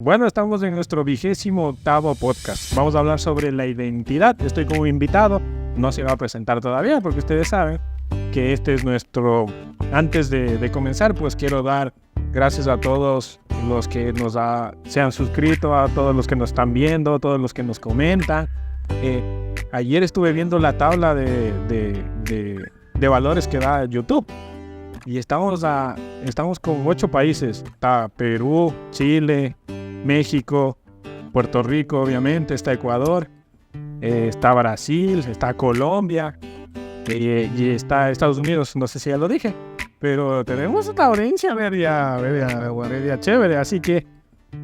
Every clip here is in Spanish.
Bueno, estamos en nuestro 28º podcast. Vamos a hablar sobre la identidad. Estoy como invitado. No se va a presentar todavía porque ustedes saben que este es nuestro... Antes de comenzar, pues quiero dar gracias a todos los que se han suscrito, a todos los que nos están viendo, a todos los que nos comentan. Ayer estuve viendo la tabla de valores que da YouTube. Y estamos con 8 países. Está Perú, Chile, México, Puerto Rico, obviamente, está Ecuador, está Brasil, está Colombia y está Estados Unidos. No sé si ya lo dije, pero tenemos una audiencia media chévere. Así que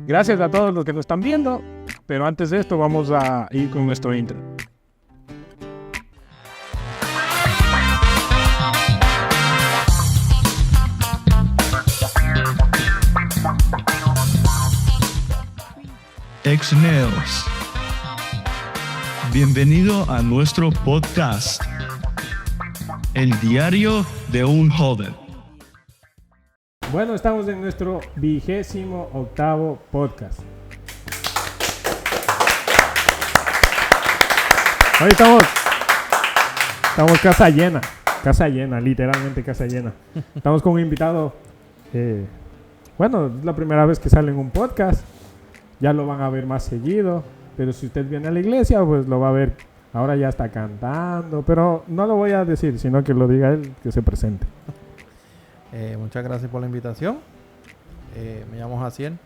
gracias a todos los que nos están viendo. Pero antes de esto vamos a ir con nuestro intro. Exneos. Bienvenido a nuestro podcast, El Diario de un Joven. Bueno, estamos en nuestro 28º podcast. Hoy estamos casa llena, literalmente casa llena. Estamos con un invitado, bueno, es la primera vez que sale en un podcast. Ya lo van a ver más seguido, pero si usted viene a la iglesia, pues lo va a ver. Ahora ya está cantando, pero no lo voy a decir, sino que lo diga él, que se presente. Muchas gracias por la invitación. Me llamo Jaciel.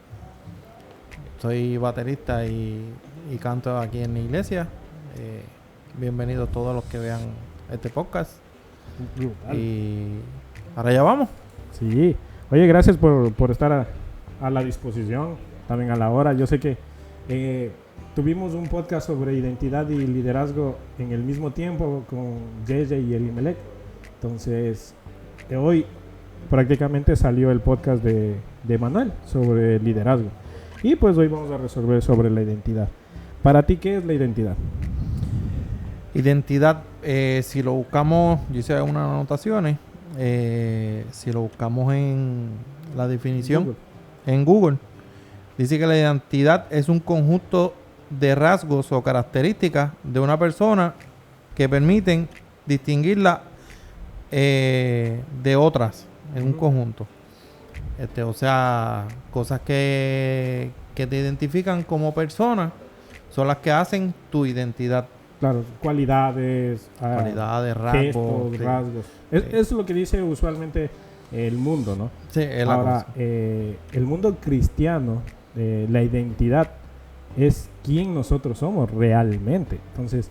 Soy baterista y canto aquí en la iglesia. Bienvenidos todos los que vean este podcast. Y ahora ya vamos. Sí. Oye, gracias por estar a la disposición. También a la hora. Yo sé que tuvimos un podcast sobre identidad y liderazgo en el mismo tiempo con JJ y Elimelech. Entonces, hoy prácticamente salió el podcast de Manuel sobre liderazgo. Y pues hoy vamos a resolver sobre la identidad. Para ti, ¿qué es la identidad? Identidad, si lo buscamos, yo hice unas anotaciones. Si lo buscamos en la definición en Google. Dice que la identidad es un conjunto de rasgos o características de una persona que permiten distinguirla de otras en un conjunto. O sea, cosas que te identifican como persona son las que hacen tu identidad. Claro, cualidades, rasgos. Gestos, rasgos. Eso es lo que dice usualmente el mundo, ¿no? Sí, es la Ahora, cosa. el mundo cristiano, la identidad es quién nosotros somos realmente. Entonces,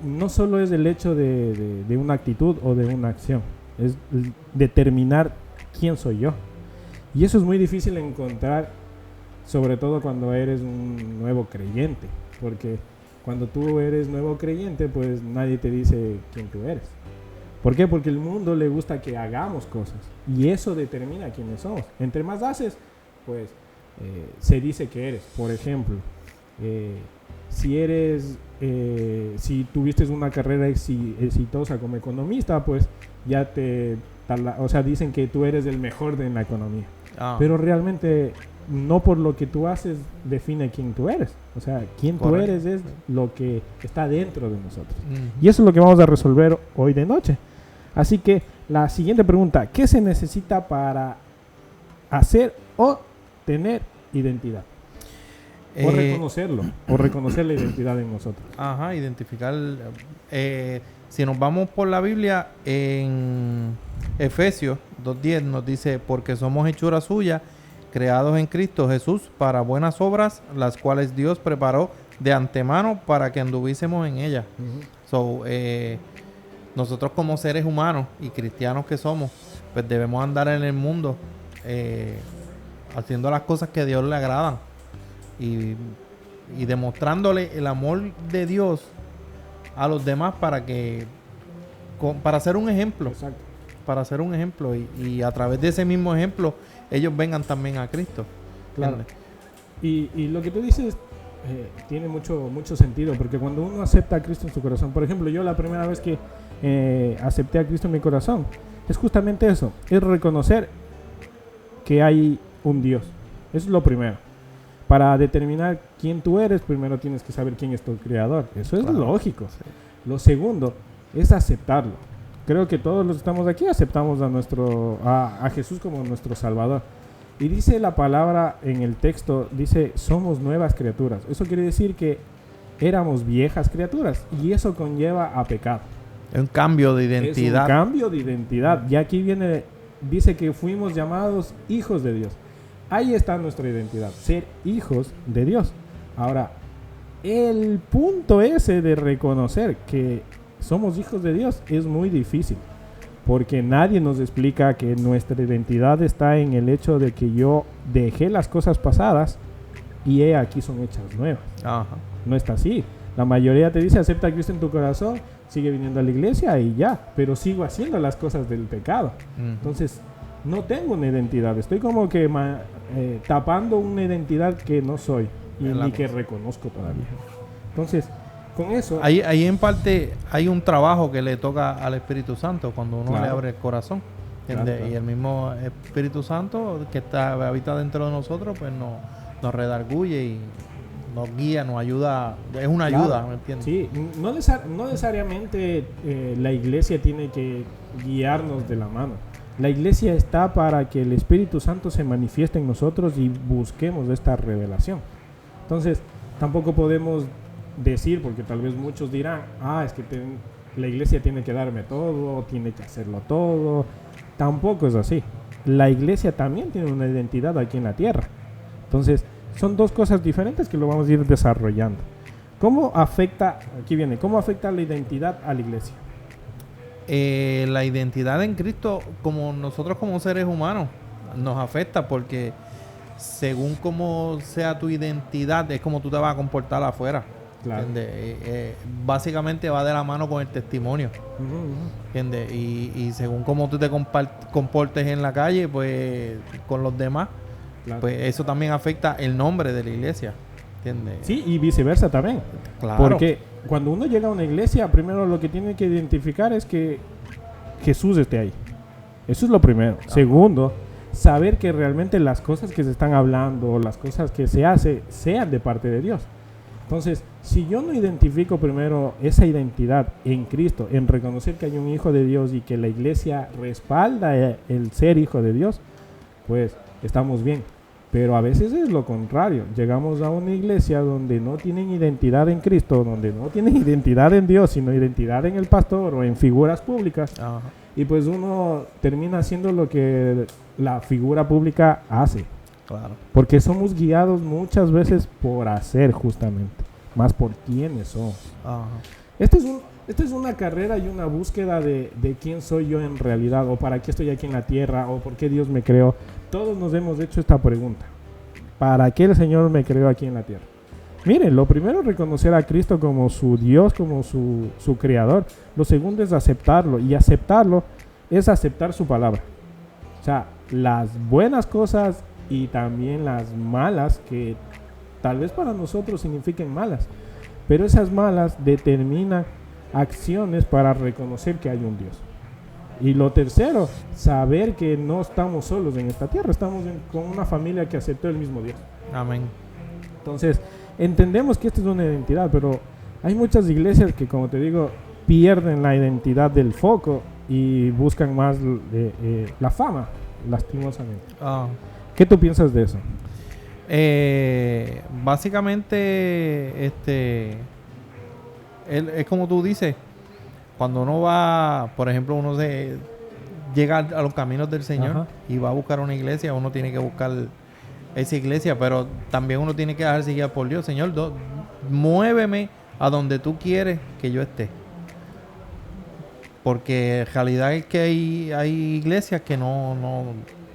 no solo es el hecho de una actitud o de una acción, es determinar quién soy yo. Y eso es muy difícil encontrar, sobre todo cuando eres un nuevo creyente, porque cuando tú eres nuevo creyente, pues nadie te dice quién tú eres. ¿Por qué? Porque al mundo le gusta que hagamos cosas y eso determina quiénes somos. Entre más haces, pues se dice que eres. Por ejemplo, si tuviste una carrera exitosa como economista, pues ya dicen que tú eres el mejor en la economía. Pero realmente no por lo que tú haces define quién tú eres. O sea, quién tú eres es lo que está dentro de nosotros. Y eso es lo que vamos a resolver hoy de noche. Así que la siguiente pregunta: ¿qué se necesita para hacer o tener identidad? O reconocerlo, o reconocer la identidad en nosotros. Ajá, identificar. Si nos vamos por la Biblia, en Efesios 2:10 nos dice: porque somos hechura suya, creados en Cristo Jesús para buenas obras, las cuales Dios preparó de antemano para que anduviésemos en ellas. Nosotros como seres humanos y cristianos que somos, pues debemos andar en el mundo haciendo las cosas que a Dios le agradan y demostrándole el amor de Dios a los demás para ser un ejemplo. Exacto. Para ser un ejemplo y a través de ese mismo ejemplo ellos vengan también a Cristo. Claro. Y lo que tú dices tiene mucho sentido, porque cuando uno acepta a Cristo en su corazón, por ejemplo, yo la primera vez que acepté a Cristo en mi corazón, es justamente eso, es reconocer que hay un Dios, Eso es lo primero. Para determinar quién tú eres, primero tienes que saber quién es tu creador. Eso es lógico. Sí. Lo segundo es aceptarlo. Creo que todos los que estamos aquí aceptamos a Jesús como nuestro Salvador. Y dice la palabra en el texto, dice, somos nuevas criaturas. Eso quiere decir que éramos viejas criaturas y eso conlleva a pecado. Es un cambio de identidad. Es un cambio de identidad. Y aquí dice que fuimos llamados hijos de Dios. Ahí está nuestra identidad, ser hijos de Dios. Ahora, el punto ese de reconocer que somos hijos de Dios es muy difícil, porque nadie nos explica que nuestra identidad está en el hecho de que yo dejé las cosas pasadas y aquí son hechas nuevas. Ajá. No está así. La mayoría te dice, acepta a Cristo en tu corazón, sigue viniendo a la iglesia y ya, pero sigo haciendo las cosas del pecado. Entonces, no tengo una identidad, estoy como que tapando una identidad que no soy y ni que reconozco todavía. Entonces, con eso... Ahí en parte hay un trabajo que le toca al Espíritu Santo cuando uno le abre el corazón. Claro. Y el mismo Espíritu Santo que habita dentro de nosotros, pues nos redarguye y nos guía, nos ayuda. Es una ayuda, ¿me entiendes? Sí, no necesariamente la iglesia tiene que guiarnos de la mano. La iglesia está para que el Espíritu Santo se manifieste en nosotros y busquemos esta revelación. Entonces, tampoco podemos decir, porque tal vez muchos dirán, es que la iglesia tiene que darme todo, tiene que hacerlo todo. Tampoco es así. La iglesia también tiene una identidad aquí en la tierra. Entonces, son dos cosas diferentes que lo vamos a ir desarrollando. ¿Cómo afecta la identidad a la iglesia? La identidad en Cristo, como nosotros como seres humanos, nos afecta porque según cómo sea tu identidad, es como tú te vas a comportar afuera. Claro. Básicamente va de la mano con el testimonio. ¿Entiendes? Y según cómo tú te comportes en la calle, pues con los demás, claro, pues eso también afecta el nombre de la iglesia. ¿Entiendes? Sí, y viceversa también. Claro. Porque cuando uno llega a una iglesia, primero lo que tiene que identificar es que Jesús esté ahí. Eso es lo primero. Segundo, saber que realmente las cosas que se están hablando o las cosas que se hace sean de parte de Dios. Entonces, si yo no identifico primero esa identidad en Cristo, en reconocer que hay un hijo de Dios y que la iglesia respalda el ser hijo de Dios, pues estamos bien. Pero a veces es lo contrario. Llegamos a una iglesia donde no tienen identidad en Cristo, donde no tienen identidad en Dios, sino identidad en el pastor o en figuras públicas. Ajá. Y pues uno termina haciendo lo que la figura pública hace. Claro. Porque somos guiados muchas veces por hacer justamente, más por quiénes somos. Ajá. Esta es una carrera y una búsqueda de quién soy yo en realidad, o para qué estoy aquí en la tierra, o por qué Dios me creó. Todos nos hemos hecho esta pregunta. ¿Para qué el Señor me creó aquí en la tierra? Miren, lo primero es reconocer a Cristo como su Dios, como su creador. Lo segundo es aceptarlo, y aceptarlo es aceptar su palabra. O sea, las buenas cosas y también las malas, que tal vez para nosotros signifiquen malas, pero esas malas determinan acciones para reconocer que hay un Dios. Y lo tercero, saber que no estamos solos en esta tierra, estamos con una familia que aceptó el mismo Dios. Amén. Entonces, entendemos que esta es una identidad, pero hay muchas iglesias que, como te digo, pierden la identidad del foco y buscan más la fama, lastimosamente. ¿Qué tú piensas de eso? Básicamente, es como tú dices, cuando uno va, por ejemplo, uno llega a los caminos del Señor. Ajá. Y va a buscar una iglesia, uno tiene que buscar esa iglesia, pero también uno tiene que dejarse guiar por Dios. Señor, muéveme a donde tú quieres que yo esté. Porque en realidad es que hay iglesias que no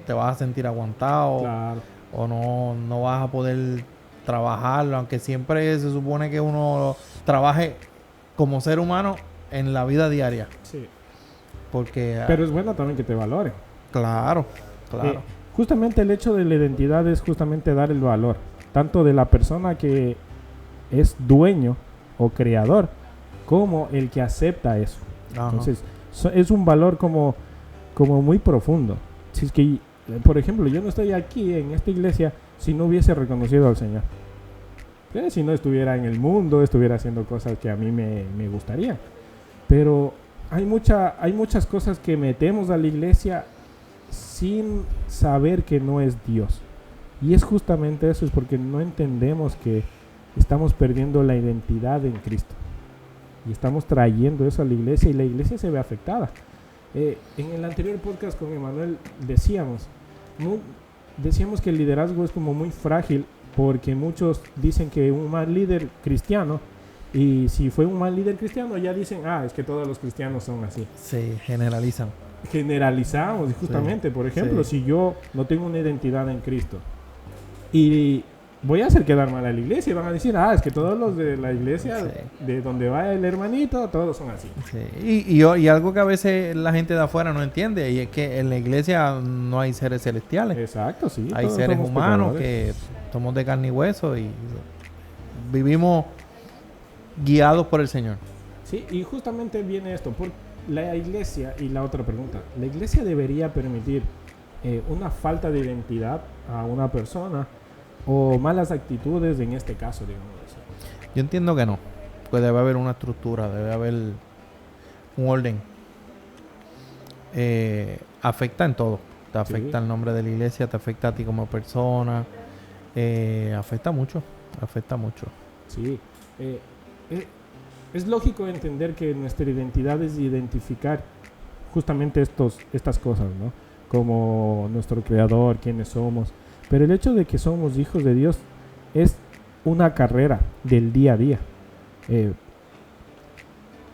te vas a sentir aguantado. Claro. O no vas a poder trabajarlo, aunque siempre se supone que uno trabaje como ser humano en la vida diaria. Sí. Porque pero es bueno también que te valoren. Claro. Justamente el hecho de la identidad es justamente dar el valor, tanto de la persona que es dueño o creador, como el que acepta eso. Ajá. Entonces, es un valor como muy profundo. Si es que, por ejemplo, yo no estoy aquí en esta iglesia si no hubiese reconocido al Señor. Si no estuviera en el mundo, estuviera haciendo cosas que a mí me gustaría. Pero hay muchas cosas que metemos a la iglesia sin saber que no es Dios. Y es justamente eso, es porque no entendemos que estamos perdiendo la identidad en Cristo. Y estamos trayendo eso a la iglesia y la iglesia se ve afectada. En el anterior podcast con Emanuel decíamos que el liderazgo es como muy frágil, porque muchos dicen que un mal líder cristiano, y si fue un mal líder cristiano ya dicen, es que todos los cristianos son así. Se generalizan. Generalizamos, justamente. Sí, por ejemplo, sí. si yo no tengo una identidad en Cristo y voy a hacer quedar mal a la iglesia, y van a decir, es que todos los de la iglesia, Sí. de donde va el hermanito, todos son así. Sí. Y algo que a veces la gente de afuera no entiende, y es que en la iglesia no hay seres celestiales. Exacto, sí. Hay todos seres somos humanos pecadores. que somos de carne y hueso y vivimos guiados por el Señor. Sí, y justamente viene esto, por la iglesia. Y la otra pregunta, ¿la iglesia debería permitir una falta de identidad a una persona o malas actitudes en este caso, digamos así? Yo entiendo que no, pues debe haber una estructura, debe haber un orden. Afecta en todo, te afecta el nombre de la iglesia, te afecta a ti como persona, afecta mucho. Sí, es lógico entender que nuestra identidad es identificar justamente estas cosas, ¿no? Como nuestro creador, quiénes somos. Pero el hecho de que somos hijos de Dios es una carrera del día a día.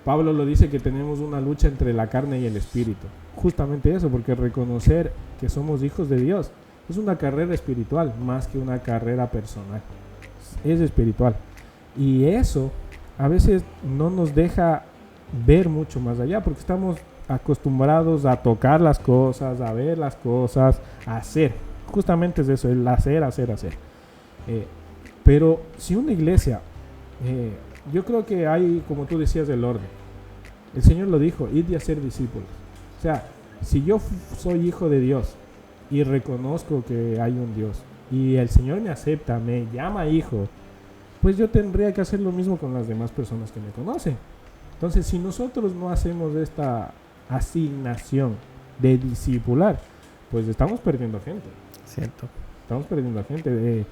Pablo lo dice, que tenemos una lucha entre la carne y el espíritu. Justamente eso, porque reconocer que somos hijos de Dios es una carrera espiritual más que una carrera personal. Es espiritual. Y eso a veces no nos deja ver mucho más allá, porque estamos acostumbrados a tocar las cosas, a ver las cosas, a hacer. Justamente es eso, el hacer. Pero si una iglesia, yo creo que hay, como tú decías, el orden. El Señor lo dijo, id y hacer discípulos. O sea, si yo soy hijo de Dios y reconozco que hay un Dios y el Señor me acepta, me llama hijo, pues yo tendría que hacer lo mismo con las demás personas que me conocen. Entonces, si nosotros no hacemos esta asignación de discipular, pues estamos perdiendo gente. Cierto. Estamos perdiendo gente.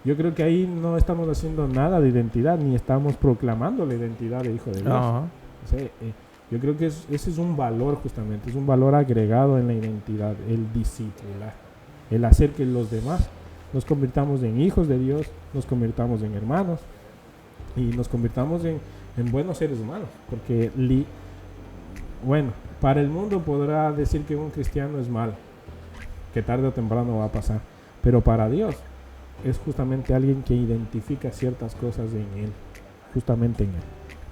Yo creo que ahí no estamos haciendo nada de identidad, ni estamos proclamando la identidad de hijo de Dios. Ajá. O sea, yo creo que ese es un valor, justamente, es un valor agregado en la identidad, el discipular, el hacer que los demás nos convirtamos en hijos de Dios, nos convirtamos en hermanos y nos convirtamos en buenos seres humanos, porque para el mundo podrá decir que un cristiano es malo, que tarde o temprano va a pasar, pero para Dios es justamente alguien que identifica ciertas cosas en él, justamente en él.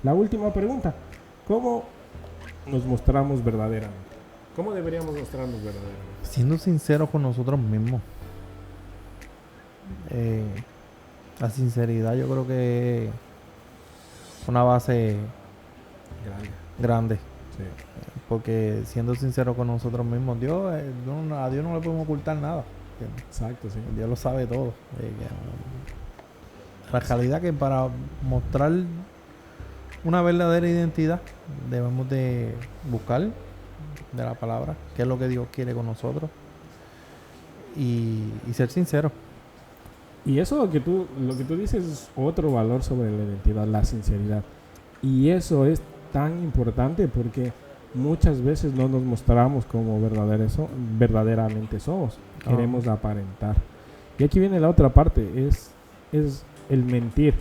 La última pregunta, ¿cómo nos mostramos verdaderamente? ¿Cómo deberíamos mostrarnos verdaderamente? Siendo sinceros con nosotros mismos. La sinceridad yo creo que es una base grande. Sí. Porque siendo sinceros con nosotros mismos, a Dios no le podemos ocultar nada. Exacto, sí. Dios lo sabe todo. La realidad que para mostrar una verdadera identidad debemos de buscar de la palabra qué es lo que Dios quiere con nosotros y ser sinceros. Y eso lo que tú dices es otro valor sobre la identidad, la sinceridad. Y eso es tan importante porque muchas veces no nos mostramos como verdaderamente somos. Queremos aparentar. Y aquí viene la otra parte, es el mentir.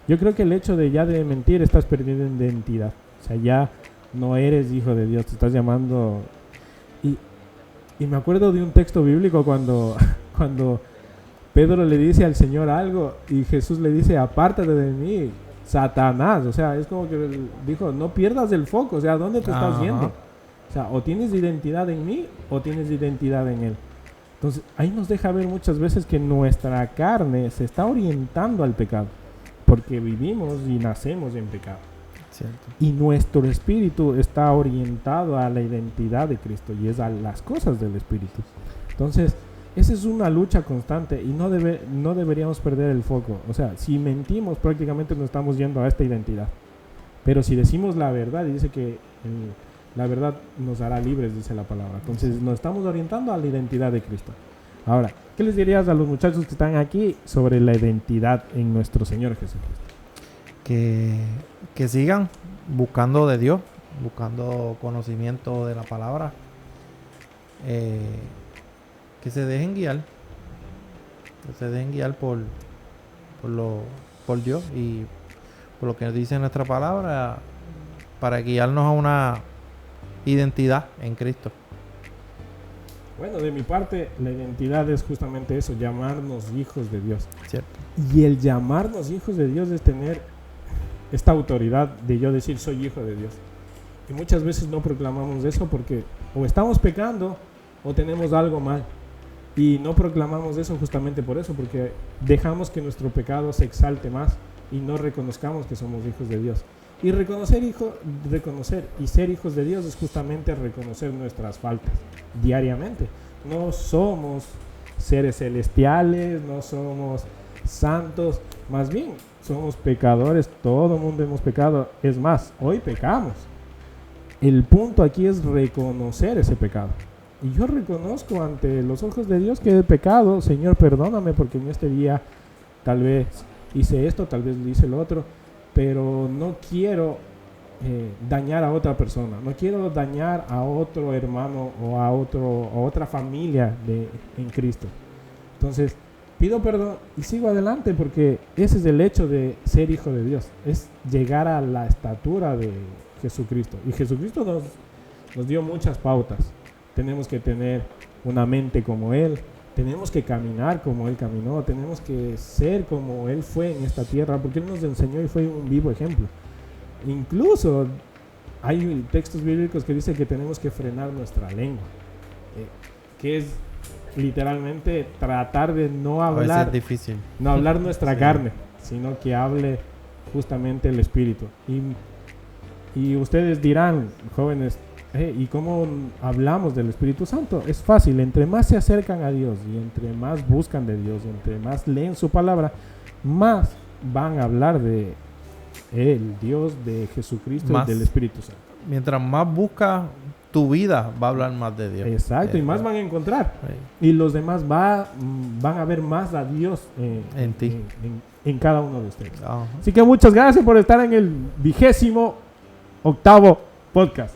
Yo creo que el hecho de mentir, estás perdiendo identidad. O sea, ya no eres hijo de Dios, te estás llamando... Y me acuerdo de un texto bíblico cuando Pedro le dice al Señor algo y Jesús le dice, apártate de mí, Satanás. O sea, es como que dijo, no pierdas el foco. O sea, ¿dónde te estás yendo? O sea, o tienes identidad en mí o tienes identidad en Él. Entonces, ahí nos deja ver muchas veces que nuestra carne se está orientando al pecado, porque vivimos y nacemos en pecado. Cierto. Y nuestro espíritu está orientado a la identidad de Cristo y es a las cosas del espíritu. Entonces, esa es una lucha constante y no deberíamos perder el foco. O sea, si mentimos, prácticamente nos estamos yendo a esta identidad. Pero si decimos la verdad, y dice que la verdad nos hará libres, dice la palabra. Entonces nos estamos orientando a la identidad de Cristo. Ahora, ¿qué les dirías a los muchachos que están aquí sobre la identidad en nuestro Señor Jesucristo? Que sigan buscando de Dios, buscando conocimiento de la palabra, que se dejen guiar por Dios y por lo que dice nuestra palabra, para guiarnos a una identidad en Cristo. Bueno, de mi parte, la identidad es justamente eso, llamarnos hijos de Dios. Cierto. Y el llamarnos hijos de Dios es tener esta autoridad de yo decir soy hijo de Dios. Y muchas veces no proclamamos eso porque o estamos pecando o tenemos algo mal. Y no proclamamos eso justamente por eso, porque dejamos que nuestro pecado se exalte más y no reconozcamos que somos hijos de Dios. Y reconocer y ser hijos de Dios es justamente reconocer nuestras faltas diariamente. No somos seres celestiales, no somos santos, más bien somos pecadores, todo el mundo hemos pecado. Es más, hoy pecamos. El punto aquí es reconocer ese pecado. Y yo reconozco ante los ojos de Dios que he pecado. Señor, perdóname porque en este día tal vez hice esto, tal vez hice lo otro, pero no quiero dañar a otra persona, no quiero dañar a otro hermano o a otra familia en Cristo. Entonces pido perdón y sigo adelante, porque ese es el hecho de ser hijo de Dios, es llegar a la estatura de Jesucristo. Y Jesucristo nos dio muchas pautas. Tenemos que tener una mente como Él, tenemos que caminar como Él caminó, tenemos que ser como Él fue en esta tierra, porque Él nos enseñó y fue un vivo ejemplo. Incluso hay textos bíblicos que dicen que tenemos que frenar nuestra lengua, que es literalmente tratar de no hablar, es difícil. No hablar nuestra Sí. carne, sino que hable justamente el Espíritu. Y ustedes dirán, jóvenes, ¿y cómo hablamos del Espíritu Santo? Es fácil, entre más se acercan a Dios y entre más buscan de Dios, entre más leen su palabra, más van a hablar de el Dios, de Jesucristo y del Espíritu Santo. Mientras más buscas tu vida, va a hablar más de Dios. Exacto, y más van a encontrar. Y los demás van a ver más a Dios En ti. En cada uno de ustedes. Ajá. Así que muchas gracias por estar en el 28º podcast.